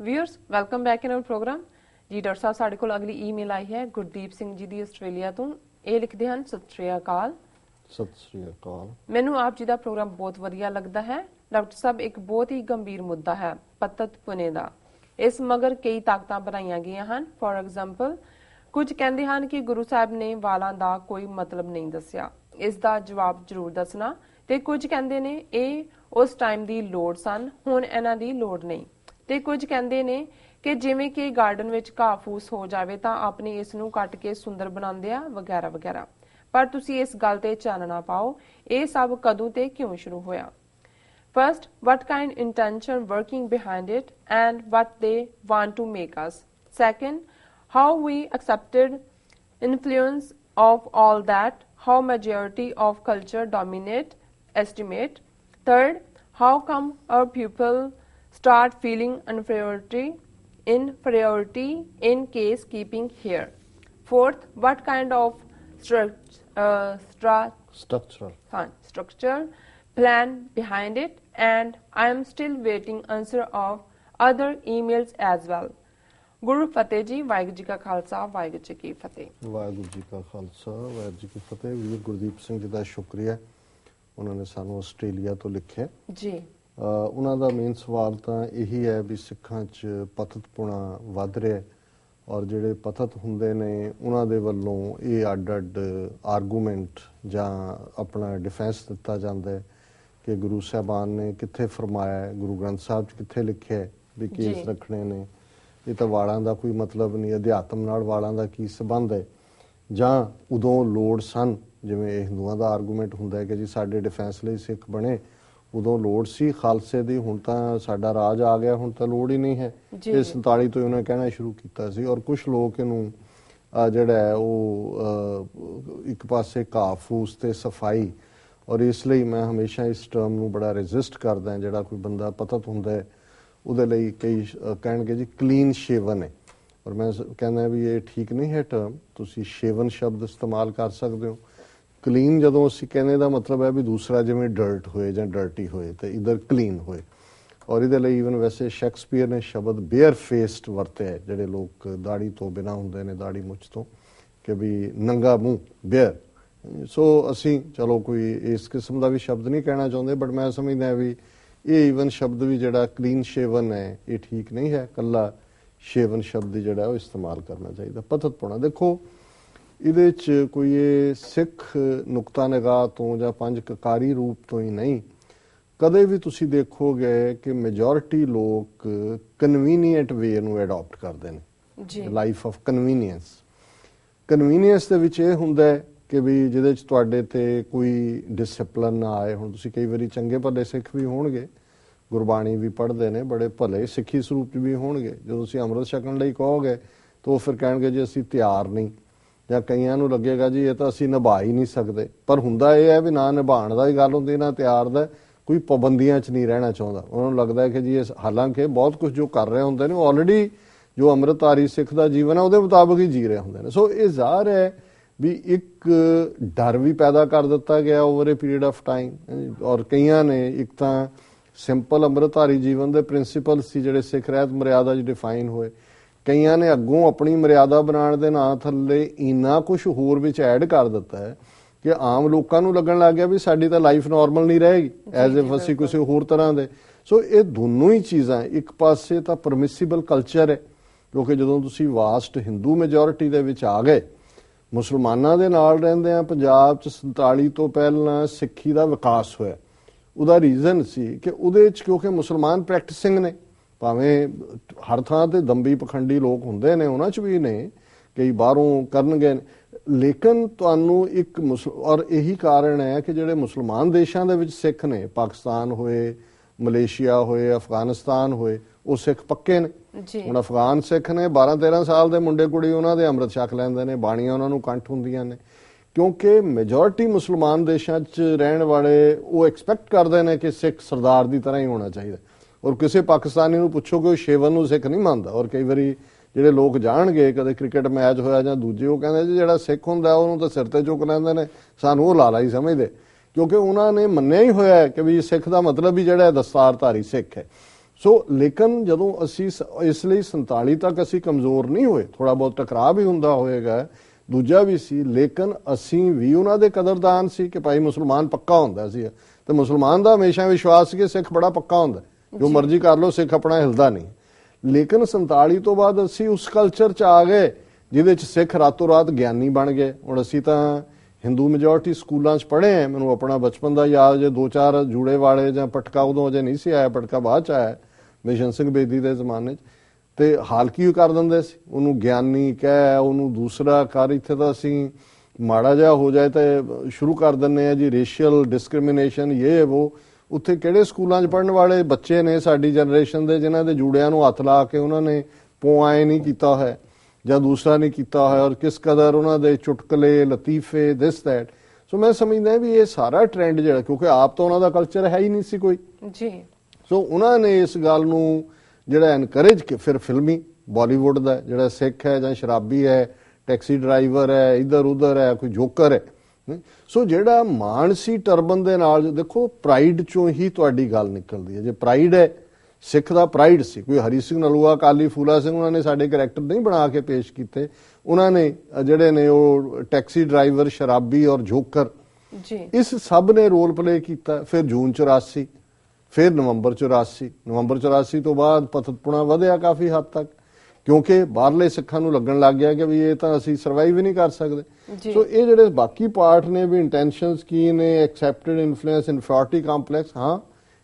Viewers welcome back in our program जी। Doctor साहब साडे कोल अगली ईमेल आई है गुरदीप सिंह जी दी ਆਸਟ੍ਰੇਲੀਆ ਤੋਂ। ਇਹ ਲਿਖਦੇ ਹਨ ਸਤਿ ਸ਼੍ਰੀ ਅਕਾਲ। ਸਤਿ ਸ਼੍ਰੀ ਅਕਾਲ। ਮੈਨੂੰ ਆਪ ਜੀ ਦਾ ਪ੍ਰੋਗਰਾਮ ਬਹੁਤ ਵਧੀਆ ਲੱਗਦਾ ਹੈ। ਡਾਕਟਰ ਸਾਹਿਬ ਇੱਕ ਬਹੁਤ ਹੀ ਗੰਭੀਰ ਮੁੱਦਾ ਹੈ ਪਤਤ ਪੁਣੇ ਦਾ। ਇਸ ਮਗਰ ਕਈ ਤਾਕਤਾਂ ਬਣਾਈਆਂ ਗਈਆਂ ਹਨ। ਫॉर ਐਗਜ਼ਾਮਪਲ ਕੁਝ ਕਹਿੰਦੇ ਹਨ ਕਿ ਗੁਰੂ ਸਾਹਿਬ ਨੇ ਵਾਲਾਂ ਦਾ ਕੋਈ ਮਤਲਬ ਨਹੀਂ ਦੱਸਿਆ। ਇਸ ਦਾ ਜਵਾਬ ਜ਼ਰੂਰ ਦੱਸਣਾ। ਤੇ ਕੁਝ ਕਹਿੰਦੇ ਨੇ ਇਹ ਉਸ ਟਾਈਮ ਦੀ ਲੋੜ ਸਨ, ਹੁਣ ਇਹਨਾਂ ਦੀ ਲੋੜ ਨਹੀਂ। ਤੇ ਕੁਝ ਕਹਿੰਦੇ ਨੇ ਕਿ ਜਿਵੇਂ ਕਿ ਗਾਰਡਨ ਵਿੱਚ ਘਾਹ ਫੂਸ ਹੋ ਜਾਵੇ ਤਾਂ ਆਪਣੇ ਇਸ ਨੂੰ ਕੱਟ ਕੇ ਸੁੰਦਰ ਬਣਾਉਂਦੇ ਆ ਵਗੈਰਾ ਵਗੈਰਾ। ਪਰ ਤੁਸੀਂ ਇਸ ਗੱਲ ਤੇ ਚਾਨਣਾ ਪਾਓ ਇਹ ਸਭ ਕਦੋਂ ਤੇ ਕਿਉਂ ਸ਼ੁਰੂ ਹੋਇਆ। First, what kind intention working behind it and what they want to make us. Second, how we accepted influence of all that, how majority of culture dominate, estimate. Third, how come our people start feeling inferiority in case keeping here. Fourth, what kind of structure plan behind it, and I am still waiting answer of other emails as well. ਗੁਰੂ ਫਤਿਹ ਜੀ। ਵਾਹਿਗੁਰੂ ਜੀ ਕਾ ਖਾਲਸਾ ਵਾਹਿਗੁਰੂ ਜੀ ਕੀ ਫਤਿਹ। ਵਾਹਿਗੁਰੂ ਜੀ ਕਾ ਖਾਲਸਾ ਵਾਹਿਗੁਰੂ ਜੀ ਕੀ ਫਤਿਹ। ਵੀਰ ਗੁਰਦੀਪ ਸਿੰਘ ਜੀ ਦਾ ਸ਼ੁਕਰੀਆ, ਉਹਨਾਂ ਨੇ ਸਾਨੂੰ Australia ਤੋਂ ਲਿਖਿਆ ਜੀ। ਉਹਨਾਂ ਦਾ ਮੇਨ ਸਵਾਲ ਤਾਂ ਇਹੀ ਹੈ ਵੀ ਸਿੱਖਾਂ 'ਚ ਪਤਤਪੁਣਾ ਵੱਧ ਰਿਹਾ ਔਰ ਜਿਹੜੇ ਪਤਤ ਹੁੰਦੇ ਨੇ ਉਹਨਾਂ ਦੇ ਵੱਲੋਂ ਇਹ ਅੱਡ-ਅੱਡ ਆਰਗੂਮੈਂਟ ਜਾਂ ਆਪਣਾ ਡਿਫੈਂਸ ਦਿੱਤਾ ਜਾਂਦਾ ਹੈ ਕਿ ਗੁਰੂ ਸਾਹਿਬਾਨ ਨੇ ਕਿੱਥੇ ਫਰਮਾਇਆ, ਗੁਰੂ ਗ੍ਰੰਥ ਸਾਹਿਬ 'ਚ ਕਿੱਥੇ ਲਿਖਿਆ ਵੀ ਕੇਸ ਰੱਖਣੇ ਨੇ, ਇਹ ਤਾਂ ਵਾਲਾਂ ਦਾ ਕੋਈ ਮਤਲਬ ਨਹੀਂ, ਅਧਿਆਤਮ ਨਾਲ ਵਾਲਾਂ ਦਾ ਕੀ ਸੰਬੰਧ ਹੈ, ਜਾਂ ਉਦੋਂ ਲੋੜ ਸਨ। ਜਿਵੇਂ ਇਹ ਹਿੰਦੂਆਂ ਦਾ ਆਰਗੂਮੈਂਟ ਹੁੰਦਾ ਹੈ ਕਿ ਜੀ ਸਾਡੇ ਡਿਫੈਂਸ ਲਈ ਸਿੱਖ ਬਣੇ, ਉਦੋਂ ਲੋੜ ਸੀ ਖਾਲਸੇ ਦੀ, ਹੁਣ ਤਾਂ ਸਾਡਾ ਰਾਜ ਆ ਗਿਆ, ਹੁਣ ਤਾਂ ਲੋੜ ਹੀ ਨਹੀਂ ਹੈ। ਇਹ 47 ਤੋਂ ਉਹਨੇ ਕਹਿਣਾ ਸ਼ੁਰੂ ਕੀਤਾ ਸੀ। ਔਰ ਕੁਝ ਲੋਕ ਇਹਨੂੰ ਜਿਹੜਾ ਹੈ ਉਹ ਇੱਕ ਪਾਸੇ ਘਾਹ ਫੂਸ ਤੇ ਸਫਾਈ, ਔਰ ਇਸ ਲਈ ਮੈਂ ਹਮੇਸ਼ਾ ਇਸ ਟਰਮ ਨੂੰ ਬੜਾ ਰੈਜ਼ਿਸਟ ਕਰਦਾ। ਜਿਹੜਾ ਕੋਈ ਬੰਦਾ ਪਤਤ ਹੁੰਦਾ ਹੈ ਉਹਦੇ ਲਈ ਕਈ ਕਹਿਣਗੇ ਜੀ ਕਲੀਨ ਸ਼ੇਵਨ ਹੈ, ਔਰ ਮੈਂ ਕਹਿੰਦਾ ਵੀ ਇਹ ਠੀਕ ਨਹੀਂ ਹੈ ਟਰਮ। ਤੁਸੀਂ ਸ਼ੇਵਨ ਸ਼ਬਦ ਇਸਤੇਮਾਲ ਕਰ ਸਕਦੇ ਹੋ। ਕਲੀਨ ਜਦੋਂ ਅਸੀਂ ਕਹਿੰਦੇ ਦਾ ਮਤਲਬ ਹੈ ਵੀ ਦੂਸਰਾ ਜਿਵੇਂ ਡਰਟ ਹੋਏ ਜਾਂ ਡਰਟੀ ਹੋਏ ਤੇ ਇਧਰ ਕਲੀਨ ਹੋਏ। ਔਰ ਇਹਦੇ ਲਈ ਈਵਨ ਵੈਸੇ ਸ਼ੇਕਸਪੀਅਰ ਨੇ ਸ਼ਬਦ ਬੇਅਰ ਫੇਸਡ ਵਰਤਿਆ, ਜਿਹੜੇ ਲੋਕ ਦਾੜੀ ਤੋਂ ਬਿਨਾਂ ਹੁੰਦੇ ਨੇ, ਦਾੜੀ ਮੁੱਛ ਤੋਂ, ਕਿ ਵੀ ਨੰਗਾ ਮੂੰਹ, ਬੇਅਰ। ਸੋ ਅਸੀਂ ਚਲੋ ਕੋਈ ਇਸ ਕਿਸਮ ਦਾ ਵੀ ਸ਼ਬਦ ਨਹੀਂ ਕਹਿਣਾ ਚਾਹੁੰਦੇ, ਬਟ ਮੈਂ ਸਮਝਦਾ ਵੀ ਇਹ ਈਵਨ ਸ਼ਬਦ ਵੀ ਜਿਹੜਾ ਕਲੀਨ ਸ਼ੇਵਨ ਹੈ ਇਹ ਠੀਕ ਨਹੀਂ ਹੈ। ਇਕੱਲਾ ਸ਼ੇਵਨ ਸ਼ਬਦ ਜਿਹੜਾ ਉਹ ਇਸਤੇਮਾਲ ਕਰਨਾ ਚਾਹੀਦਾ। ਪਤਤਪੁਣਾ ਦੇਖੋ, ਇਹਦੇ 'ਚ ਕੋਈ ਇਹ ਸਿੱਖ ਨੁਕਤਾ ਨਿਗਾਹ ਤੋਂ ਜਾਂ ਪੰਜ ਕਕਾਰੀ ਰੂਪ ਤੋਂ ਹੀ ਨਹੀਂ, ਕਦੇ ਵੀ ਤੁਸੀਂ ਦੇਖੋਗੇ ਕਿ ਮੈਜੋਰਿਟੀ ਲੋਕ ਕਨਵੀਨੀਐਂਟ ਵੇ ਨੂੰ ਅਡਾਪਟ ਕਰਦੇ ਨੇ। ਲਾਈਫ ਆਫ ਕਨਵੀਨੀਅੰਸ ਦੇ ਵਿੱਚ ਇਹ ਹੁੰਦਾ ਹੈ ਕਿ ਵੀ ਜਿਹਦੇ 'ਚ ਤੁਹਾਡੇ ਤੇ ਕੋਈ ਡਿਸਪਲਿਨ ਨਾ ਆਏ। ਹੁਣ ਤੁਸੀਂ ਕਈ ਵਾਰੀ ਚੰਗੇ ਭਲੇ ਸਿੱਖ ਵੀ ਹੋਣਗੇ, ਗੁਰਬਾਣੀ ਵੀ ਪੜ੍ਹਦੇ ਨੇ, ਬੜੇ ਭਲੇ ਸਿੱਖੀ ਸਰੂਪ 'ਚ ਵੀ ਹੋਣਗੇ। ਜਦੋਂ ਤੁਸੀਂ ਅੰਮ੍ਰਿਤ ਛਕਣ ਲਈ ਕਹੋਗੇ ਤਾਂ ਉਹ ਫਿਰ ਕਹਿਣਗੇ ਜੀ ਅਸੀਂ ਤਿਆਰ ਨਹੀਂ, ਜਾਂ ਕਈਆਂ ਨੂੰ ਲੱਗੇਗਾ ਜੀ ਇਹ ਤਾਂ ਅਸੀਂ ਨਿਭਾ ਹੀ ਨਹੀਂ ਸਕਦੇ। ਪਰ ਹੁੰਦਾ ਇਹ ਹੈ ਵੀ ਨਾ ਨਿਭਾਉਣ ਦਾ ਹੀ ਗੱਲ ਹੁੰਦੀ, ਨਾ ਤਿਆਰ ਦਾ। ਕੋਈ ਪਾਬੰਦੀਆਂ 'ਚ ਨਹੀਂ ਰਹਿਣਾ ਚਾਹੁੰਦਾ। ਉਹਨਾਂ ਨੂੰ ਲੱਗਦਾ ਹੈ ਕਿ ਜੀ ਹਾਲਾਂਕਿ ਬਹੁਤ ਕੁਝ ਜੋ ਕਰ ਰਹੇ ਹੁੰਦੇ ਨੇ ਉਹ ਆਲਰੇਡੀ ਜੋ ਅੰਮ੍ਰਿਤਧਾਰੀ ਸਿੱਖ ਦਾ ਜੀਵਨ ਹੈ ਉਹਦੇ ਮੁਤਾਬਕ ਹੀ ਜੀ ਰਹੇ ਹੁੰਦੇ ਨੇ। ਸੋ ਇਹ ਜ਼ਾਹਰ ਹੈ ਵੀ ਇੱਕ ਡਰ ਵੀ ਪੈਦਾ ਕਰ ਦਿੱਤਾ ਗਿਆ over A period of time. ਔਰ ਕਈਆਂ ਨੇ ਇੱਕ ਤਾਂ ਸਿੰਪਲ ਅੰਮ੍ਰਿਤਧਾਰੀ ਜੀਵਨ ਦੇ ਪ੍ਰਿੰਸੀਪਲ ਸੀ ਜਿਹੜੇ ਸਿੱਖ ਰਹਿਤ ਮਰਿਆਦਾ 'ਚ ਡਿਫਾਈਨ ਹੋਏ, ਕਈਆਂ ਨੇ ਅੱਗੋਂ ਆਪਣੀ ਮਰਿਆਦਾ ਬਣਾਉਣ ਦੇ ਨਾਂ ਥੱਲੇ ਇੰਨਾ ਕੁਛ ਹੋਰ ਵਿੱਚ ਐਡ ਕਰ ਦਿੱਤਾ ਹੈ ਕਿ ਆਮ ਲੋਕਾਂ ਨੂੰ ਲੱਗਣ ਲੱਗ ਗਿਆ ਵੀ ਸਾਡੀ ਤਾਂ ਲਾਈਫ ਨਾਰਮਲ ਨਹੀਂ ਰਹੇਗੀ, ਐਜ਼ ਇਫ ਅਸੀਂ ਕਿਸੇ ਹੋਰ ਤਰ੍ਹਾਂ ਦੇ। ਸੋ ਇਹ ਦੋਨੋਂ ਹੀ ਚੀਜ਼ਾਂ, ਇੱਕ ਪਾਸੇ ਤਾਂ ਪਰਮਿਸਿਬਲ ਕਲਚਰ ਹੈ ਕਿਉਂਕਿ ਜਦੋਂ ਤੁਸੀਂ ਵਾਸਟ ਹਿੰਦੂ ਮੈਜੋਰਿਟੀ ਦੇ ਵਿੱਚ ਆ ਗਏ, ਮੁਸਲਮਾਨਾਂ ਦੇ ਨਾਲ ਰਹਿੰਦੇ ਆ ਪੰਜਾਬ 'ਚ 47 ਤੋਂ ਪਹਿਲਾਂ ਸਿੱਖੀ ਦਾ ਵਿਕਾਸ ਹੋਇਆ। ਉਹਦਾ ਰੀਜ਼ਨ ਸੀ ਕਿ ਉਹਦੇ 'ਚ ਕਿਉਂਕਿ ਮੁਸਲਮਾਨ ਪ੍ਰੈਕਟਿਸਿੰਗ ਨੇ, ਭਾਵੇਂ ਹਰ ਥਾਂ ਤੇ ਦੰਬੀ ਪਖੰਡੀ ਲੋਕ ਹੁੰਦੇ ਨੇ, ਉਹਨਾਂ 'ਚ ਵੀ ਨੇ, ਕਈ ਬਾਹਰੋਂ ਕਰਨਗੇ, ਲੇਕਿਨ ਤੁਹਾਨੂੰ ਇੱਕ ਔਰ ਇਹੀ ਕਾਰਨ ਹੈ ਕਿ ਜਿਹੜੇ ਮੁਸਲਮਾਨ ਦੇਸ਼ਾਂ ਦੇ ਵਿੱਚ ਸਿੱਖ ਨੇ, ਪਾਕਿਸਤਾਨ ਹੋਏ, ਮਲੇਸ਼ੀਆ ਹੋਏ, ਅਫਗਾਨਿਸਤਾਨ ਹੋਏ, ਉਹ ਸਿੱਖ ਪੱਕੇ ਨੇ। ਹੁਣ ਅਫਗਾਨ ਸਿੱਖ ਨੇ 12-13 ਸਾਲ ਦੇ ਮੁੰਡੇ ਕੁੜੀ ਉਹਨਾਂ ਦੇ ਅੰਮ੍ਰਿਤ ਛਕ ਲੈਂਦੇ ਨੇ, ਬਾਣੀਆਂ ਉਹਨਾਂ ਨੂੰ ਕੰਠ ਹੁੰਦੀਆਂ ਨੇ, ਕਿਉਂਕਿ ਮੈਜੋਰਿਟੀ ਮੁਸਲਮਾਨ ਦੇਸ਼ਾਂ 'ਚ ਰਹਿਣ ਵਾਲੇ ਉਹ ਐਕਸਪੈਕਟ ਕਰਦੇ ਨੇ ਕਿ ਸਿੱਖ ਸਰਦਾਰ ਦੀ ਤਰ੍ਹਾਂ ਹੀ ਹੋਣਾ ਚਾਹੀਦਾ। ਔਰ ਕਿਸੇ ਪਾਕਿਸਤਾਨੀ ਨੂੰ ਪੁੱਛੋ ਕਿ ਉਹ ਸ਼ੇਵਨ ਨੂੰ ਸਿੱਖ ਨਹੀਂ ਮੰਨਦਾ। ਔਰ ਕਈ ਵਾਰੀ ਜਿਹੜੇ ਲੋਕ ਜਾਣਗੇ, ਕਦੇ ਕ੍ਰਿਕਟ ਮੈਚ ਹੋਇਆ ਜਾਂ ਦੂਜੇ, ਉਹ ਕਹਿੰਦੇ ਜੀ ਜਿਹੜਾ ਸਿੱਖ ਹੁੰਦਾ ਉਹਨੂੰ ਤਾਂ ਸਿਰ ਤੇ ਚੁੱਕ ਲੈਂਦੇ ਨੇ, ਸਾਨੂੰ ਉਹ ਲਾਲਾ ਹੀ ਸਮਝਦੇ, ਕਿਉਂਕਿ ਉਹਨਾਂ ਨੇ ਮੰਨਿਆ ਹੀ ਹੋਇਆ ਕਿ ਵੀ ਸਿੱਖ ਦਾ ਮਤਲਬ ਵੀ ਜਿਹੜਾ ਦਸਤਾਰਧਾਰੀ ਸਿੱਖ ਹੈ। ਸੋ ਲੇਕਿਨ ਜਦੋਂ ਅਸੀਂ ਇਸ ਲਈ 47 ਤੱਕ ਅਸੀਂ ਕਮਜ਼ੋਰ ਨਹੀਂ ਹੋਏ, ਥੋੜਾ ਬਹੁਤ ਟਕਰਾਅ ਵੀ ਹੁੰਦਾ ਹੋਏਗਾ, ਦੂਜਾ ਵੀ ਸੀ, ਲੇਕਿਨ ਅਸੀਂ ਵੀ ਉਹਨਾਂ ਦੇ ਕਦਰਦਾਨ ਸੀ ਕਿ ਭਾਈ ਮੁਸਲਮਾਨ ਪੱਕਾ ਹੁੰਦਾ ਸੀ, ਤੇ ਮੁਸਲਮਾਨ ਦਾ ਹਮੇਸ਼ਾ ਵਿਸ਼ਵਾਸ ਸੀ ਕਿ ਸਿੱਖ ਬੜਾ ਪੱਕਾ ਹੁੰਦਾ, ਜੋ ਮਰਜ਼ੀ ਕਰ ਲਓ ਸਿੱਖ ਆਪਣਾ ਹਿਲਦਾ ਨਹੀਂ। ਲੇਕਿਨ 47 ਤੋਂ ਬਾਅਦ ਅਸੀਂ ਉਸ ਕਲਚਰ 'ਚ ਆ ਗਏ ਜਿਹਦੇ 'ਚ ਸਿੱਖ ਰਾਤੋਂ ਰਾਤ ਗਿਆਨੀ ਬਣ ਗਏ। ਹੁਣ ਅਸੀਂ ਤਾਂ ਹਿੰਦੂ ਮੈਜੋਰਟੀ ਸਕੂਲਾਂ 'ਚ ਪੜ੍ਹੇ ਆ, ਮੈਨੂੰ ਆਪਣਾ ਬਚਪਨ ਦਾ ਯਾਦ ਜੇ 2-4 ਜੂੜੇ ਵਾਲੇ ਜਾਂ ਪਟਕਾ ਉਦੋਂ ਅਜੇ ਨਹੀਂ ਸੀ ਆਇਆ, ਪਟਕਾ ਬਾਅਦ 'ਚ ਆਇਆ ਬਿਸ਼ਨ ਸਿੰਘ ਬੇਦੀ ਦੇ ਜ਼ਮਾਨੇ 'ਚ, ਤੇ ਹਾਲ ਕੀ ਕਰ ਦਿੰਦੇ ਸੀ ਉਹਨੂੰ, ਗਿਆਨੀ ਕਹਿ, ਉਹਨੂੰ ਦੂਸਰਾ ਕਰ। ਇੱਥੇ ਤਾਂ ਅਸੀਂ ਮਾੜਾ ਜਿਹਾ ਹੋ ਜਾਏ ਤਾਂ ਸ਼ੁਰੂ ਕਰ ਦਿੰਦੇ ਆ ਜੀ ਰੇਸ਼ੀਅਲ ਡਿਸਕ੍ਰਿਮੀਨੇਸ਼ਨ, ਇਹ ਉਹ। ਉੱਥੇ ਕਿਹੜੇ ਸਕੂਲਾਂ 'ਚ ਪੜ੍ਹਨ ਵਾਲੇ ਬੱਚੇ ਨੇ ਸਾਡੀ ਜਨਰੇਸ਼ਨ ਦੇ ਜਿਨ੍ਹਾਂ ਦੇ ਜੂੜਿਆਂ ਨੂੰ ਹੱਥ ਲਾ ਕੇ ਉਹਨਾਂ ਨੇ ਪੋਆਏ ਨਹੀਂ ਕੀਤਾ ਹੋਇਆ ਜਾਂ ਦੂਸਰਾ ਨਹੀਂ ਕੀਤਾ ਹੋਇਆ, ਔਰ ਕਿਸ ਕਦਰ ਉਹਨਾਂ ਦੇ ਚੁਟਕਲੇ, ਲਤੀਫੇ, ਦਿਸ ਦੈਟ। ਸੋ ਮੈਂ ਸਮਝਦਾ ਵੀ ਇਹ ਸਾਰਾ ਟ੍ਰੈਂਡ ਜਿਹੜਾ, ਕਿਉਂਕਿ ਆਪ ਤਾਂ ਉਹਨਾਂ ਦਾ ਕਲਚਰ ਹੈ ਹੀ ਨਹੀਂ ਸੀ ਕੋਈ ਜੀ, ਸੋ ਉਹਨਾਂ ਨੇ ਇਸ ਗੱਲ ਨੂੰ ਜਿਹੜਾ ਐਨਕਰੇਜ, ਫਿਰ ਫਿਲਮੀ ਬਾਲੀਵੁੱਡ ਦਾ ਜਿਹੜਾ ਸਿੱਖ ਹੈ ਜਾਂ ਸ਼ਰਾਬੀ ਹੈ, ਟੈਕਸੀ ਡਰਾਈਵਰ ਹੈ, ਇੱਧਰ ਉੱਧਰ ਹੈ, ਕੋਈ ਜੋਕਰ ਹੈ। ਸੋ ਜਿਹੜਾ ਮਾਣ ਸੀ ਟਰਬਨ ਦੇ ਨਾਲ, ਦੇਖੋ ਪ੍ਰਾਈਡ ਚੋਂ ਹੀ ਤੁਹਾਡੀ ਗੱਲ ਨਿਕਲਦੀ ਹੈ। ਜੇ ਪ੍ਰਾਈਡ ਹੈ, ਸਿੱਖ ਦਾ ਪ੍ਰਾਈਡ ਸੀ, ਕੋਈ ਹਰੀ ਸਿੰਘ ਨਲੂਆ, ਕਾਲੀ ਫੂਲਾ ਸਿੰਘ, ਉਹਨਾਂ ਨੇ ਸਾਡੇ ਕਰੈਕਟਰ ਨਹੀਂ ਬਣਾ ਕੇ ਪੇਸ਼ ਕੀਤੇ, ਉਹਨਾਂ ਨੇ ਜਿਹੜੇ ਨੇ ਉਹ ਟੈਕਸੀ ਡਰਾਈਵਰ, ਸ਼ਰਾਬੀ ਔਰ ਜੋਕਰ, ਇਸ ਸਭ ਨੇ ਰੋਲ ਪਲੇ ਕੀਤਾ। ਫਿਰ ਜੂਨ 84, ਫਿਰ ਨਵੰਬਰ 84 ਤੋਂ ਬਾਅਦ ਪਤਤਪੁਣਾ ਵਧਿਆ ਕਾਫੀ ਹੱਦ ਤੱਕ, ਕਿਉਂਕਿ ਬਾਹਰਲੇ ਸਿੱਖਾਂ ਨੂੰ ਲੱਗਣ ਲੱਗ ਗਿਆ ਕਿ ਵੀ ਇਹ ਤਾਂ ਅਸੀਂ ਸਰਵਾਈਵ ਹੀ ਨਹੀਂ ਕਰ ਸਕਦੇ। ਸੋ ਇਹ ਜਿਹੜੇ ਬਾਕੀ ਪਾਰਟ ਨੇ ਵੀ ਇੰਟੈਂਸ਼ਨਸ ਕੀ ਨੇ, ਐਕਸੈਪਟਡ ਇਨਫਲੂਐਂਸ, ਇਨਫੀਰੀਅਰਿਟੀ ਕੰਪਲੈਕਸ, ਹਾਂ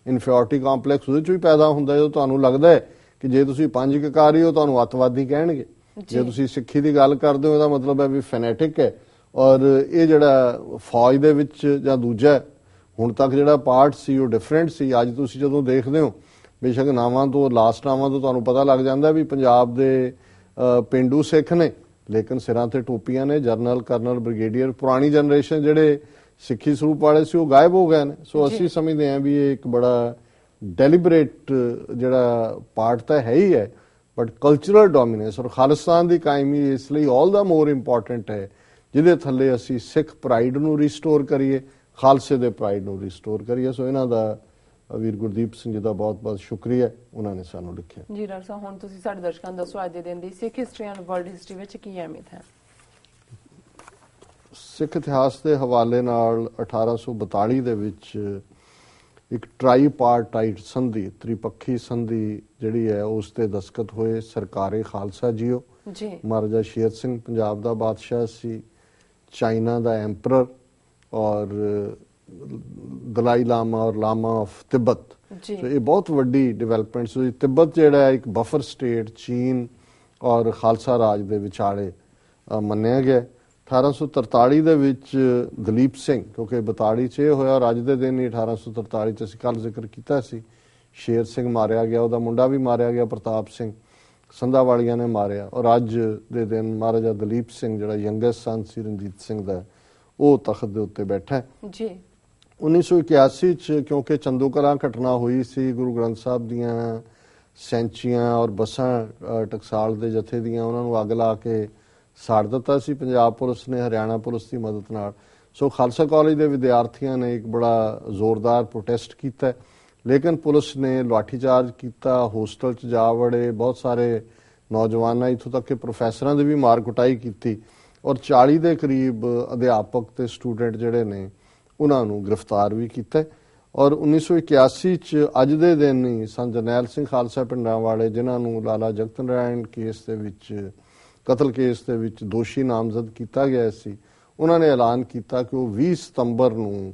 ਇਨਫੀਰੀਅਰਿਟੀ ਕੰਪਲੈਕਸ ਉਹਦੇ ਚੋਂ ਹੀ ਪੈਦਾ ਹੁੰਦਾ ਜਦੋਂ ਤੁਹਾਨੂੰ ਲੱਗਦਾ ਹੈ ਕਿ ਜੇ ਤੁਸੀਂ ਪੰਜ ਕਕਾਰੀ ਹੋ ਤੁਹਾਨੂੰ ਅੱਤਵਾਦੀ ਕਹਿਣਗੇ, ਜੇ ਤੁਸੀਂ ਸਿੱਖੀ ਦੀ ਗੱਲ ਕਰਦੇ ਹੋ ਇਹਦਾ ਮਤਲਬ ਹੈ ਵੀ ਫੈਨੇਟਿਕ ਹੈ। ਔਰ ਇਹ ਜਿਹੜਾ ਫੌਜ ਦੇ ਵਿੱਚ ਜਾਂ ਦੂਜਾ ਹੁਣ ਤੱਕ ਜਿਹੜਾ ਪਾਰਟ ਸੀ ਉਹ ਡਿਫਰੈਂਟ ਸੀ। ਅੱਜ ਤੁਸੀਂ ਜਦੋਂ ਦੇਖਦੇ ਹੋ, ਬੇਸ਼ੱਕ ਨਾਵਾਂ ਤੋਂ, ਲਾਸਟ ਨਾਵਾਂ ਤੋਂ ਤੁਹਾਨੂੰ ਪਤਾ ਲੱਗ ਜਾਂਦਾ ਵੀ ਪੰਜਾਬ ਦੇ ਪਿੰਡੂ ਸਿੱਖ ਨੇ, ਲੇਕਿਨ ਸਿਰਾਂ ਤੇ ਟੋਪੀਆਂ ਨੇ, ਜਰਨਲ, ਕਰਨਲ, ਬ੍ਰਿਗੇਡੀਅਰ। ਪੁਰਾਣੀ ਜਨਰੇਸ਼ਨ ਜਿਹੜੇ ਸਿੱਖੀ ਸਰੂਪ ਵਾਲੇ ਸੀ ਉਹ ਗਾਇਬ ਹੋ ਗਏ ਨੇ। ਸੋ ਅਸੀਂ ਸਮਝਦੇ ਹਾਂ ਵੀ ਇਹ ਇੱਕ ਬੜਾ ਡੈਲੀਬਰੇਟ ਜਿਹੜਾ ਪਾਰਟ ਤਾਂ ਹੈ ਹੀ ਹੈ, ਬਟ ਕਲਚਰਲ ਡੋਮੀਨੈਂਸ ਔਰ ਖਾਲਿਸਤਾਨ ਦੀ ਕਾਇਮੀ ਇਸ ਲਈ ਆਲ ਦਾ ਮੋਰ ਇੰਪੋਰਟੈਂਟ ਹੈ, ਜਿਹਦੇ ਥੱਲੇ ਅਸੀਂ ਸਿੱਖ ਪ੍ਰਾਈਡ ਨੂੰ ਰੀਸਟੋਰ ਕਰੀਏ, ਖਾਲਸੇ ਦੇ ਪ੍ਰਾਈਡ ਨੂੰ ਰੀਸਟੋਰ ਕਰੀਏ। ਸੋ ਇਹਨਾਂ ਦਾ ਵੀਰ ਗੁਰਦੀਪ ਸਿੰਘ ਜੀ ਦਾ ਬਹੁਤ-ਬਹੁਤ ਸ਼ੁਕਰੀਆ, ਉਹਨਾਂ ਨੇ ਸਾਨੂੰ ਲਿਖਿਆ। ਜੀ ਡਾਕਟਰ ਸਾਹਿਬ, ਹੁਣ ਤੁਸੀਂ ਸਾਡੇ ਦਰਸ਼ਕਾਂ ਨੂੰ ਦੱਸੋ ਅੱਜ ਦੇ ਦਿਨ ਦੀ ਸਿੱਖ ਹਿਸਟਰੀ ਐਂਡ ਵਰਲਡ ਹਿਸਟਰੀ ਵਿੱਚ ਕੀ ਅਹਿਮੀਅਤ ਹੈ? ਸਿੱਖ ਇਤਿਹਾਸ ਦੇ ਹਵਾਲੇ ਨਾਲ 1842 ਦੇ ਵਿੱਚ ਇੱਕ ਟ੍ਰਾਈਪਾਰਟਾਈਟ ਸੰਧੀ, ਤ੍ਰਿਪੱਖੀ ਸੰਧੀ ਜਿਹੜੀ ਹੈ ਉਸ ਤੇ ਦਸਤਖਤ ਹੋਏ। ਸਰਕਾਰੇ ਖਾਲਸਾ ਜੀਓ, ਮਹਾਰਾਜਾ ਸ਼ੇਰ ਸਿੰਘ ਪੰਜਾਬ ਦਾ ਬਾਦਸ਼ਾਹ ਸੀ, ਚਾਈਨਾ ਦਾ ਐਮਪਰਰ ਔਰ ਦਲਾਈ ਲਾਮਾ ਔਰ ਲਾਮਾ ਆਫ ਤਿੱਬਤ। ਸੋ ਇਹ ਬਹੁਤ ਵੱਡੀ ਡਿਵੈਲਪਮੈਂਟ ਸੀ। ਤਿੱਬਤ ਜਿਹੜਾ ਹੈ ਇੱਕ ਬਫਰ ਸਟੇਟ ਚੀਨ ਔਰ ਖਾਲਸਾ ਰਾਜ ਦੇ ਵਿਚਾਲੇ ਮੰਨਿਆ ਗਿਆ। 1843 ਦੇ ਵਿੱਚ ਦਲੀਪ ਸਿੰਘ, ਕਿਉਂਕਿ 42 ਚ ਇਹ ਹੋਇਆ, ਅੱਜ ਦੇ ਦਿਨ ਹੀ 1843 ਚ ਅਸੀਂ ਕੱਲ ਜ਼ਿਕਰ ਕੀਤਾ ਸੀ, ਸ਼ੇਰ ਸਿੰਘ ਮਾਰਿਆ ਗਿਆ, ਉਹਦਾ ਮੁੰਡਾ ਵੀ ਮਾਰਿਆ ਗਿਆ, ਪ੍ਰਤਾਪ ਸਿੰਘ, ਸੰਧਾ ਵਾਲੀਆਂ ਨੇ ਮਾਰਿਆ। ਔਰ ਅੱਜ ਦੇ ਦਿਨ ਮਹਾਰਾਜਾ ਦਲੀਪ ਸਿੰਘ ਜਿਹੜਾ ਯੰਗੈਸਟ ਸਨ ਸੀ ਰਣਜੀਤ ਸਿੰਘ ਦਾ, ਉਹ ਤਖਤ ਦੇ ਉੱਤੇ ਬੈਠਾ ਜੀ। 1981 ਚ ਕਿਉਂਕਿ ਚੰਦੂਕਲਾਂ ਘਟਨਾ ਹੋਈ ਸੀ, ਗੁਰੂ ਗ੍ਰੰਥ ਸਾਹਿਬ ਦੀਆਂ ਸੈਂਚੀਆਂ ਔਰ ਬੱਸਾਂ ਟਕਸਾਲ ਦੇ ਜਥੇ ਦੀਆਂ, ਉਹਨਾਂ ਨੂੰ ਅੱਗ ਲਾ ਕੇ ਸਾੜ ਦਿੱਤਾ ਸੀ ਪੰਜਾਬ ਪੁਲਿਸ ਨੇ, ਹਰਿਆਣਾ ਪੁਲਿਸ ਦੀ ਮਦਦ ਨਾਲ। ਸੋ ਖਾਲਸਾ ਕਾਲਜ ਦੇ ਵਿਦਿਆਰਥੀਆਂ ਨੇ ਇੱਕ ਬੜਾ ਜ਼ੋਰਦਾਰ ਪ੍ਰੋਟੈਸਟ ਕੀਤਾ, ਲੇਕਿਨ ਪੁਲਿਸ ਨੇ ਲਾਠੀਚਾਰਜ ਕੀਤਾ, ਹੋਸਟਲ 'ਚ ਜਾ ਵੜੇ, ਬਹੁਤ ਸਾਰੇ ਨੌਜਵਾਨਾਂ, ਇੱਥੋਂ ਤੱਕ ਕਿ ਪ੍ਰੋਫੈਸਰਾਂ ਦੀ ਵੀ ਮਾਰ ਕੁਟਾਈ ਕੀਤੀ ਔਰ 40 ਦੇ ਕਰੀਬ ਅਧਿਆਪਕ ਤੇ ਸਟੂਡੈਂਟ ਜਿਹੜੇ ਨੇ ਉਹਨਾਂ ਨੂੰ ਗ੍ਰਿਫਤਾਰ ਵੀ ਕੀਤਾ। ਔਰ 1981 ਚ ਅੱਜ ਦੇ ਦਿਨ ਹੀ ਸੰਤ ਜਰਨੈਲ ਸਿੰਘ ਖਾਲਸਾ ਪਿੰਡਾਂ ਵਾਲੇ, ਜਿਨ੍ਹਾਂ ਨੂੰ ਲਾਲਾ ਜਗਤ ਨਾਰਾਇਣ ਕੇਸ ਦੇ ਵਿੱਚ, ਕਤਲ ਕੇਸ ਦੇ ਵਿੱਚ ਦੋਸ਼ੀ ਨਾਮਜ਼ਦ ਕੀਤਾ ਗਿਆ ਸੀ, ਉਹਨਾਂ ਨੇ ਐਲਾਨ ਕੀਤਾ ਕਿ ਉਹ 20 ਸਤੰਬਰ ਨੂੰ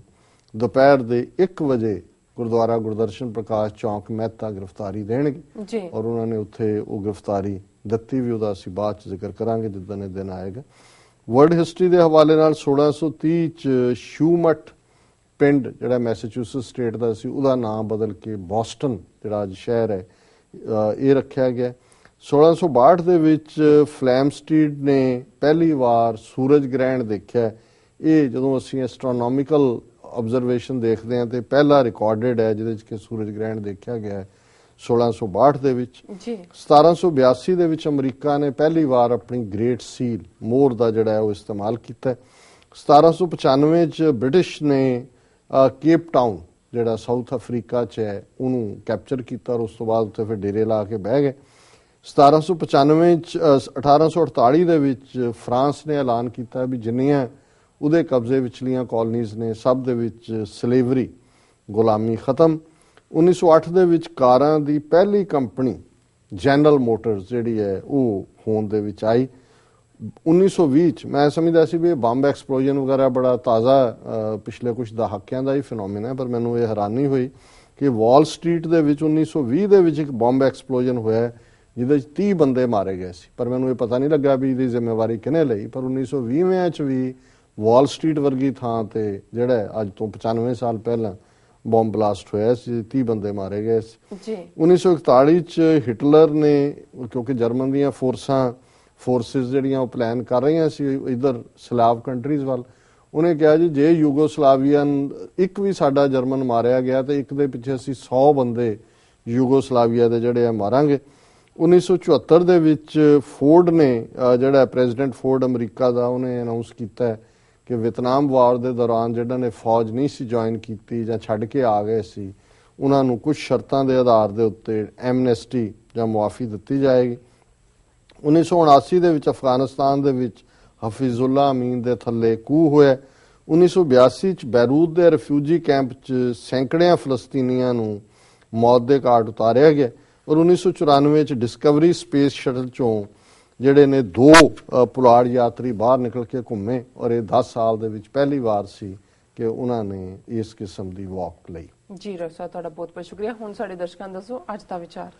ਦੁਪਹਿਰ ਦੇ 1 ਵਜੇ ਗੁਰਦੁਆਰਾ ਗੁਰਦਰਸ਼ਨ ਪ੍ਰਕਾਸ਼ ਚੌਂਕ ਮਹਿਤਾ ਗ੍ਰਿਫਤਾਰੀ ਦੇਣਗੇ। ਔਰ ਉਹਨਾਂ ਨੇ ਉੱਥੇ ਉਹ ਗ੍ਰਿਫਤਾਰੀ ਦਿੱਤੀ ਵੀ, ਉਹਦਾ ਅਸੀਂ ਬਾਅਦ ਚ ਜ਼ਿਕਰ ਕਰਾਂਗੇ ਜਿੱਦਾਂ ਇਹ ਦਿਨ ਆਏਗਾ। ਵਰਲਡ ਹਿਸਟਰੀ ਦੇ ਹਵਾਲੇ ਨਾਲ 1630 ਚ ਸ਼ੂਮਟ ਪਿੰਡ ਜਿਹੜਾ ਮੈਸੇਚਿਊਸਟਸ ਸਟੇਟ ਦਾ ਸੀ, ਉਹਦਾ ਨਾਮ ਬਦਲ ਕੇ ਬੋਸਟਨ ਜਿਹੜਾ ਅੱਜ ਸ਼ਹਿਰ ਹੈ ਇਹ ਰੱਖਿਆ ਗਿਆ। 1662 ਦੇ ਵਿੱਚ ਫਲੈਮਸਟੀਡ ਨੇ ਪਹਿਲੀ ਵਾਰ ਸੂਰਜ ਗ੍ਰਹਿਣ ਦੇਖਿਆ। ਇਹ ਜਦੋਂ ਅਸੀਂ ਐਸਟਰੋਨੋਮਿਕਲ ਆਬਜ਼ਰਵੇਸ਼ਨ ਦੇਖਦੇ ਹਾਂ ਤੇ ਪਹਿਲਾ ਰਿਕਾਰਡਡ ਹੈ ਜਿਹਦੇ 'ਚ ਕਿ ਸੂਰਜ ਗ੍ਰਹਿਣ ਦੇਖਿਆ ਗਿਆ ਹੈ 1662 ਦੇ ਵਿੱਚ। 1782 ਦੇ ਵਿੱਚ ਅਮਰੀਕਾ ਨੇ ਪਹਿਲੀ ਵਾਰ ਆਪਣੀ ਗ੍ਰੇਟ ਸੀਲ ਮੋਹਰ ਦਾ ਜਿਹੜਾ ਉਹ ਇਸਤੇਮਾਲ ਕੀਤਾ। 1795 ਚ ਬ੍ਰਿਟਿਸ਼ ਨੇ ਕੇਪ ਟਾਊਨ ਜਿਹੜਾ ਸਾਊਥ ਅਫਰੀਕਾ 'ਚ ਹੈ ਉਹਨੂੰ ਕੈਪਚਰ ਕੀਤਾ ਔਰ ਉਸ ਤੋਂ ਬਾਅਦ ਉੱਥੇ ਫਿਰ ਡੇਰੇ ਲਾ ਕੇ ਬਹਿ ਗਏ। 1795 ਚ 1848 ਦੇ ਵਿੱਚ ਫਰਾਂਸ ਨੇ ਐਲਾਨ ਕੀਤਾ ਵੀ ਜਿੰਨੀਆਂ ਉਹਦੇ ਕਬਜ਼ੇ ਵਿਚਲੀਆਂ ਕਾਲਨੀਜ਼ ਨੇ ਸਭ ਦੇ ਵਿੱਚ ਸਲੇਵਰੀ ਗੁਲਾਮੀ ਖਤਮ। 1908 ਦੇ ਵਿੱਚ ਕਾਰਾਂ ਦੀ ਪਹਿਲੀ ਕੰਪਨੀ ਜਨਰਲ ਮੋਟਰਸ ਜਿਹੜੀ ਹੈ ਉਹ ਹੋਂਦ ਦੇ ਵਿੱਚ ਆਈ। 1920 ਚ ਮੈਂ ਸਮਝਦਾ ਸੀ ਵੀ ਇਹ ਬੰਬ ਐਕਸਪਲੋਜਨ ਵਗੈਰਾ ਬੜਾ ਤਾਜ਼ਾ ਪਿਛਲੇ ਕੁਝ ਦਹਾਕਿਆਂ ਦਾ ਹੀ ਫਿਨੋਮੀਨਾ ਹੈ, ਪਰ ਮੈਨੂੰ ਇਹ ਹੈਰਾਨੀ ਹੋਈ ਕਿ ਵਾਲ ਸਟਰੀਟ ਦੇ ਵਿੱਚ 1920 ਦੇ ਵਿੱਚ ਇੱਕ ਬੰਬ ਐਕਸਪਲੋਜਨ ਹੋਇਆ ਜਿਹਦੇ 'ਚ 30 ਬੰਦੇ ਮਾਰੇ ਗਏ ਸੀ, ਪਰ ਮੈਨੂੰ ਇਹ ਪਤਾ ਨਹੀਂ ਲੱਗਾ ਵੀ ਇਹਦੀ ਜ਼ਿੰਮੇਵਾਰੀ ਕਿਹਨੇ ਲਈ। ਪਰ 1920 ਚ ਵੀ ਵਾਲ ਸਟਰੀਟ ਵਰਗੀ ਥਾਂ ਤੇ ਜਿਹੜਾ ਅੱਜ ਤੋਂ 95 ਸਾਲ ਪਹਿਲਾਂ ਬੰਬ ਬਲਾਸਟ ਹੋਇਆ ਸੀ, 30 ਬੰਦੇ ਮਾਰੇ ਗਏ ਸੀ ਜੀ। 1941 ਚ ਹਿਟਲਰ ਨੇ, ਕਿਉਂਕਿ ਜਰਮਨ ਦੀਆਂ ਫੋਰਸਿਸ ਜਿਹੜੀਆਂ ਉਹ ਪਲਾਨ ਕਰ ਰਹੀਆਂ ਸੀ ਇਧਰ ਸਲਾਵ ਕੰਟਰੀਜ਼ ਵੱਲ, ਉਹਨੇ ਕਿਹਾ ਜੀ ਜੇ ਯੂਗੋਸਲਾਵੀਅਨ ਇੱਕ ਵੀ ਸਾਡਾ ਜਰਮਨ ਮਾਰਿਆ ਗਿਆ ਤੇ ਇੱਕ ਦੇ ਪਿੱਛੇ ਅਸੀਂ 100 ਬੰਦੇ ਯੂਗੋਸਲਾਵੀਆ ਦੇ ਜਿਹੜੇ ਆ ਮਾਰਾਂਗੇ। 1974 ਦੇ ਵਿੱਚ ਫੋਰਡ ਨੇ, ਜਿਹੜਾ ਪ੍ਰੈਜ਼ੀਡੈਂਟ ਫੋਰਡ ਅਮਰੀਕਾ ਦਾ, ਉਹਨੇ ਅਨਾਉਂਸ ਕੀਤਾ ਕਿ ਵੀਅਤਨਾਮ ਵਾਰ ਦੇ ਦੌਰਾਨ ਜਿਹੜਾ ਨੇ ਫੌਜ ਨਹੀਂ ਸੀ ਜੁਆਇਨ ਕੀਤੀ ਜਾਂ ਛੱਡ ਕੇ ਆ ਗਏ ਸੀ, ਉਹਨਾਂ ਨੂੰ ਕੁਝ ਸ਼ਰਤਾਂ ਦੇ ਆਧਾਰ ਦੇ ਉੱਤੇ ਐਮਨੈਸਟੀ ਜਾਂ ਮੁਆਫੀ ਦਿੱਤੀ ਜਾਏਗੀ। 1979 ਦੇ ਵਿੱਚ ਅਫਗਾਨਿਸਤਾਨ ਦੇ ਵਿੱਚ ਹਫੀਜ਼ੁੱਲਾ ਅਮੀਨ ਦੇ ਥੱਲੇ ਕੂ ਹੋਇਆ। 1982 ਚ ਬੈਰੂਤ ਦੇ ਰਿਫਿਊਜੀ ਕੈਂਪ ਚ ਸੈਂਕੜਿਆਂ ਫਲਸਤੀਨੀਆਂ ਨੂੰ ਮੌਤ ਦੇ ਘਾਟ ਉਤਾਰਿਆ ਗਿਆ। ਔਰ 1994 ਚ ਡਿਸਕਵਰੀ ਸਪੇਸ ਸ਼ਟਲ ਚੋਂ ਜਿਹੜੇ ਨੇ 2 ਪੁਲਾੜ ਯਾਤਰੀ ਬਾਹਰ ਨਿਕਲ ਕੇ ਘੁੰਮੇ ਔਰ ਇਹ 10 ਸਾਲ ਦੇ ਵਿੱਚ ਪਹਿਲੀ ਵਾਰ ਸੀ ਕਿ ਉਹਨਾਂ ਨੇ ਇਸ ਕਿਸਮ ਦੀ ਵਾਕ ਲਈ। ਜੀ ਡਾਕਟਰ ਸਾਹਿਬ, ਤੁਹਾਡਾ ਬਹੁਤ ਬਹੁਤ ਸ਼ੁਕਰੀਆ। ਹੁਣ ਸਾਡੇ ਦਰਸ਼ਕਾਂ ਨੂੰ ਦੱਸੋ ਅੱਜ ਦਾ ਵਿਚਾਰ।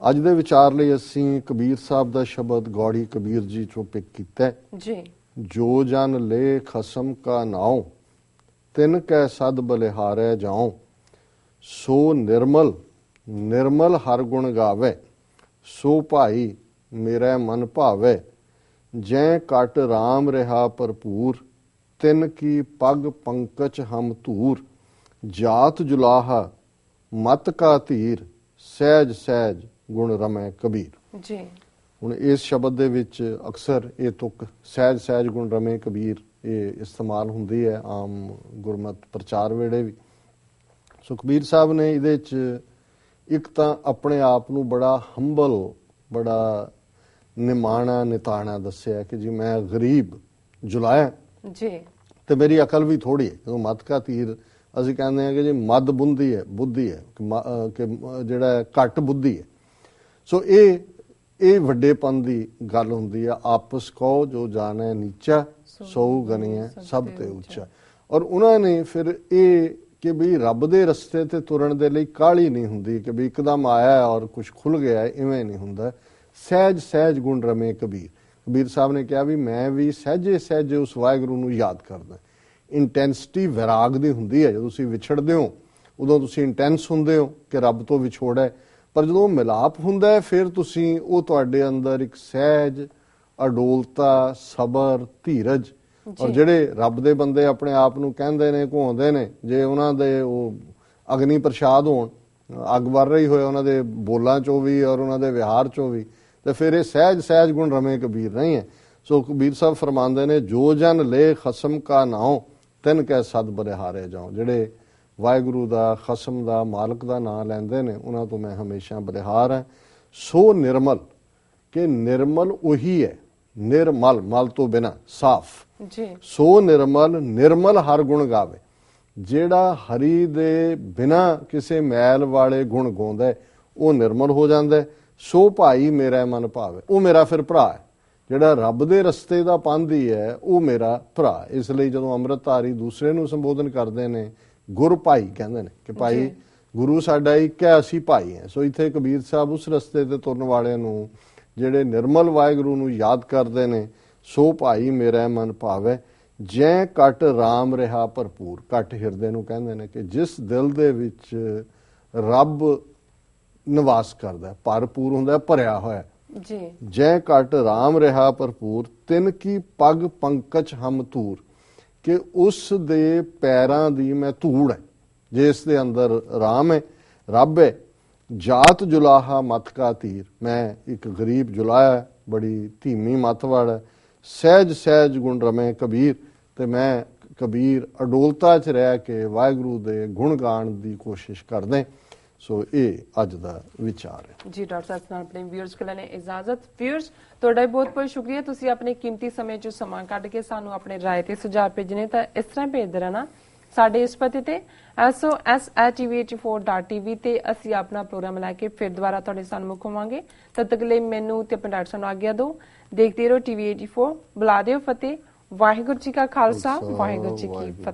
ਅੱਜ ਦੇ ਵਿਚਾਰ ਲਈ ਅਸੀਂ ਕਬੀਰ ਸਾਹਿਬ ਦਾ ਸ਼ਬਦ ਗੌੜੀ ਕਬੀਰ ਜੀ ਚੋਂ ਪਿਕ ਕੀਤਾ ਜੀ। ਜੋ ਜਨ ਲੈ ਖਸਮ ਕਾ ਨਾਉ, ਤਿਨ ਕੈ ਸਦ ਬਲਿਹਾਰੈ ਜਾਉ, ਸੋ ਨਿਰਮਲ ਨਿਰਮਲ ਹਰ ਗੁਣ ਗਾਵੇ, ਸੋ ਭਾਈ ਮੇਰਾ ਮਨ ਭਾਵੇ, ਜੈ ਕਟ ਰਾਮ ਰਿਹਾ ਭਰਪੂਰ, ਤਿਨ ਕੀ ਪਗ ਪੰਕਜ ਹਮ ਧੂਰ, ਜਾਤ ਜੁਲਾਹਾ ਮਤ ਕਾ ਧੀਰ, ਸਹਿਜ ਸਹਿਜ ਗੁਣ ਰਮੈ ਕਬੀਰ ਜੀ। ਹੁਣ ਇਸ ਸ਼ਬਦ ਦੇ ਵਿੱਚ ਅਕਸਰ ਇਹ ਤੁਕ ਸਹਿਜ ਸਹਿਜ ਗੁਣ ਰਮੈ ਕਬੀਰ ਇਹ ਇਸਤੇਮਾਲ ਹੁੰਦੀ ਹੈ ਆਮ ਗੁਰਮਤ ਪ੍ਰਚਾਰ ਵੇਲੇ ਵੀ। ਸੋ ਕਬੀਰ ਸਾਹਿਬ ਨੇ ਇਹਦੇ 'ਚ ਇੱਕ ਤਾਂ ਆਪਣੇ ਆਪ ਨੂੰ ਬੜਾ ਹੰਬਲ, ਬੜਾ ਨਿਮਾਣਾ ਨਿਤਾਣਾ ਦੱਸਿਆ ਕਿ ਜੀ ਮੈਂ ਗਰੀਬ ਜੁਲਾਇਆ ਜੀ ਤੇ ਮੇਰੀ ਅਕਲ ਵੀ ਥੋੜੀ ਹੈ। ਜਦੋਂ ਮਤ ਕਾ ਧੀਰ ਅਸੀਂ ਕਹਿੰਦੇ ਹਾਂ ਕਿ ਜੀ ਮਦ ਬੁੱਧੀ ਹੈ ਕਿ ਜਿਹੜਾ ਘੱਟ ਬੁੱਧੀ ਹੈ। ਸੋ ਇਹ ਵੱਡੇਪਨ ਦੀ ਗੱਲ ਹੁੰਦੀ ਆ। ਆਪਸ ਕੋ ਜੋ ਜਾਣੈ ਨੀਚਾ, ਸੋ ਗਣੀਐ ਸਭ ਤੇ ਉੱਚਾ। ਔਰ ਉਹਨਾਂ ਨੇ ਫਿਰ ਇਹ ਕਿ ਵੀ ਰੱਬ ਦੇ ਰਸਤੇ ਤੇ ਤੁਰਨ ਦੇ ਲਈ ਕਾਹਲੀ ਨਹੀਂ ਹੁੰਦੀ ਕਿ ਵੀ ਇੱਕਦਮ ਆਇਆ ਔਰ ਕੁਝ ਖੁੱਲ ਗਿਆ, ਇਵੇਂ ਨਹੀਂ ਹੁੰਦਾ। ਸਹਿਜ ਸਹਿਜ ਗੁਣ ਰਮੇ ਕਬੀਰ। ਕਬੀਰ ਸਾਹਿਬ ਨੇ ਕਿਹਾ ਵੀ ਮੈਂ ਵੀ ਸਹਿਜੇ ਸਹਿਜੇ ਉਸ ਵਾਹਿਗੁਰੂ ਨੂੰ ਯਾਦ ਕਰਦਾ। ਇੰਟੈਂਸਿਟੀ ਵਿਰਾਗ ਦੀ ਹੁੰਦੀ ਹੈ। ਜਦੋਂ ਤੁਸੀਂ ਵਿਛੜਦੇ ਹੋ ਉਦੋਂ ਤੁਸੀਂ ਇੰਟੈਂਸ ਹੁੰਦੇ ਹੋ ਕਿ ਰੱਬ ਤੋਂ ਵਿਛੋੜਾ ਹੈ, ਪਰ ਜਦੋਂ ਮਿਲਾਪ ਹੁੰਦਾ ਹੈ ਫਿਰ ਤੁਸੀਂ ਉਹ ਤੁਹਾਡੇ ਅੰਦਰ ਇੱਕ ਸਹਿਜ ਅਡੋਲਤਾ, ਸਬਰ, ਧੀਰਜ। ਔਰ ਜਿਹੜੇ ਰੱਬ ਦੇ ਬੰਦੇ ਆਪਣੇ ਆਪ ਨੂੰ ਕਹਿੰਦੇ ਨੇ, ਘੁੰਮਦੇ ਨੇ, ਜੇ ਉਹਨਾਂ ਦੇ ਉਹ ਅਗਨੀ ਪ੍ਰਸ਼ਾਦ ਹੋਣ, ਅੱਗ ਵਰ ਰਹੀ ਹੋਏ ਉਹਨਾਂ ਦੇ ਬੋਲਾਂ ਚੋਂ ਵੀ ਔਰ ਉਹਨਾਂ ਦੇ ਵਿਹਾਰ ਚੋਂ ਵੀ, ਤੇ ਫਿਰ ਇਹ ਸਹਿਜ ਸਹਿਜ ਗੁਣ ਰਮੇ ਕਬੀਰ ਨਹੀਂ ਹੈ। ਸੋ ਕਬੀਰ ਸਾਹਿਬ ਫਰਮਾਉਂਦੇ ਨੇ ਜੋ ਜਨ ਲੈ ਖਸਮ ਕਾ ਨਾਉ, ਤਿਨ ਕੈ ਸਦ ਬਲਿਹਾਰੇ ਜਾਉ। ਜਿਹੜੇ ਵਾਹਿਗੁਰੂ ਦਾ, ਖਸਮ ਦਾ, ਮਾਲਕ ਦਾ ਨਾਂ ਲੈਂਦੇ ਨੇ ਉਹਨਾਂ ਤੋਂ ਮੈਂ ਹਮੇਸ਼ਾ ਬਲਿਹਾਰ ਹਾਂ। ਸੋ ਨਿਰਮਲ, ਕਿ ਨਿਰਮਲ ਉਹੀ ਹੈ, ਨਿਰਮਲ ਮਲ ਤੋਂ ਬਿਨਾ ਸਾਫ ਜੀ। ਸੋ ਨਿਰਮਲ ਨਿਰਮਲ ਹਰ ਗੁਣ ਗਾਵੇ, ਜਿਹੜਾ ਹਰੀ ਦੇ ਬਿਨਾ ਕਿਸੇ ਮੈਲ ਵਾਲੇ ਗੁਣ ਗਾਉਂਦਾ ਉਹ ਨਿਰਮਲ ਹੋ ਜਾਂਦਾ। ਸੋ ਭਾਈ ਮੇਰਾ ਮਨ ਭਾਵੇ, ਉਹ ਮੇਰਾ ਫਿਰ ਭਰਾ ਹੈ। ਜਿਹੜਾ ਰੱਬ ਦੇ ਰਸਤੇ ਦਾ ਪਾਂਧੀ ਹੈ ਉਹ ਮੇਰਾ ਭਰਾ। ਇਸ ਲਈ ਜਦੋਂ ਅੰਮ੍ਰਿਤਧਾਰੀ ਦੂਸਰੇ ਨੂੰ ਸੰਬੋਧਨ ਕਰਦੇ ਨੇ ਗੁਰ ਭਾਈ ਕਹਿੰਦੇ ਨੇ ਕਿ ਭਾਈ ਗੁਰੂ ਸਾਡਾ ਇੱਕ ਹੈ, ਅਸੀਂ ਭਾਈ ਹਾਂ। ਸੋ ਇੱਥੇ ਕਬੀਰ ਸਾਹਿਬ ਉਸ ਰਸਤੇ ਤੇ ਤੁਰਨ ਵਾਲਿਆਂ ਨੂੰ ਜਿਹੜੇ ਨਿਰਮਲ ਵਾਹਿਗੁਰੂ ਨੂੰ ਯਾਦ ਕਰਦੇ ਨੇ, ਸੋ ਭਾਈ ਮੇਰਾ ਮਨ ਭਾਵੇ, ਜੈ ਕਟ ਰਾਮ ਰਿਹਾ ਭਰਪੂਰ। ਕਟ ਹਿਰਦੇ ਨੂੰ ਕਹਿੰਦੇ ਨੇ ਕਿ ਜਿਸ ਦਿਲ ਦੇ ਵਿੱਚ ਰੱਬ ਨਿਵਾਸ ਕਰਦਾ, ਭਰਪੂਰ ਹੁੰਦਾ, ਭਰਿਆ ਹੋਇਆ ਜੀ। ਜੈ ਕਟ ਰਾਮ ਰਿਹਾ ਭਰਪੂਰ, ਤਿਨ ਕੀ ਪਗ ਪੰਕਜ ਹਮ ਧੂਰ, ਕਿ ਉਸ ਦੇ ਪੈਰਾਂ ਦੀ ਮੈਂ ਧੂੜ ਹੈ ਜਿਸ ਦੇ ਅੰਦਰ ਰਾਮ ਹੈ, ਰੱਬ ਹੈ। ਜਾਤ ਜੁਲਾਹਾ ਮਤ ਕਾ ਧੀਰ, ਮੈਂ ਇੱਕ ਗਰੀਬ ਜੁਲਾਇਆ, ਬੜੀ ਧੀਮੀ ਮਤ ਵਾਲਾ। ਸਹਿਜ ਸਹਿਜ ਗੁਣ ਰਮੇ ਕਬੀਰ, ਤੇ ਮੈਂ ਕਬੀਰ ਅਡੋਲਤਾ 'ਚ ਰਹਿ ਕੇ ਵਾਹਿਗੁਰੂ ਦੇ ਗੁਣ ਗਾਣ ਦੀ ਕੋਸ਼ਿਸ਼ ਕਰਦੇ। ਸੋ ਇਹ ਅੱਜ ਦਾ ਵਿਚਾਰ ਹੈ ਜੀ। ਡਾਕਟਰ ਸਾਹਿਬ ਨਾਲ ਆਪਣੇ ਵਿਊਅਰਸ ਕੋਲ ਨੇ ਇਜਾਜ਼ਤ। ਵਿਊਅਰਸ ਤੁਹਾਡਾ ਬਹੁਤ ਬਹੁਤ ਸ਼ੁਕਰੀਆ, ਤੁਸੀਂ ਆਪਣੇ ਕੀਮਤੀ ਸਮੇਂ 'ਚ ਸਮਾਂ ਕੱਢ ਕੇ ਸਾਨੂੰ ਆਪਣੇ ਰਾਏ ਤੇ ਸੁਝਾਅ ਭੇਜਣੇ। ਤਾਂ ਇਸ ਤਰ੍ਹਾਂ ਭੇਜਦੇ ਰਹਿਣਾ ਸਾਡੇ ਇਸ ਪਤੇ ਤੇ sos@tv84.tv ਤੇ ਅਸੀਂ ਆਪਣਾ ਪ੍ਰੋਗਰਾਮ ਲੈ ਕੇ ਫਿਰ ਦੁਬਾਰਾ ਤੁਹਾਡੇ ਸਾਹਮਣੇ ਹੋਵਾਂਗੇ। ਤਦ ਤੱਕ ਲਈ ਮੈਨੂੰ ਤੇ ਆਪਣੇ ਡਾਕਟਰ ਸਾਹਿਬ ਨੂੰ ਆਗਿਆ ਦਿਓ। ਦੇਖਦੇ ਰਹੋ TV 84। ਬੁਲਾ ਦਿਓ ਫਤਿਹ। ਵਾਹਿਗੁਰੂ ਜੀ ਕਾ ਖਾਲਸਾ, ਵਾਹਿਗੁਰੂ ਜੀ ਕੀ ਫਤਿਹ।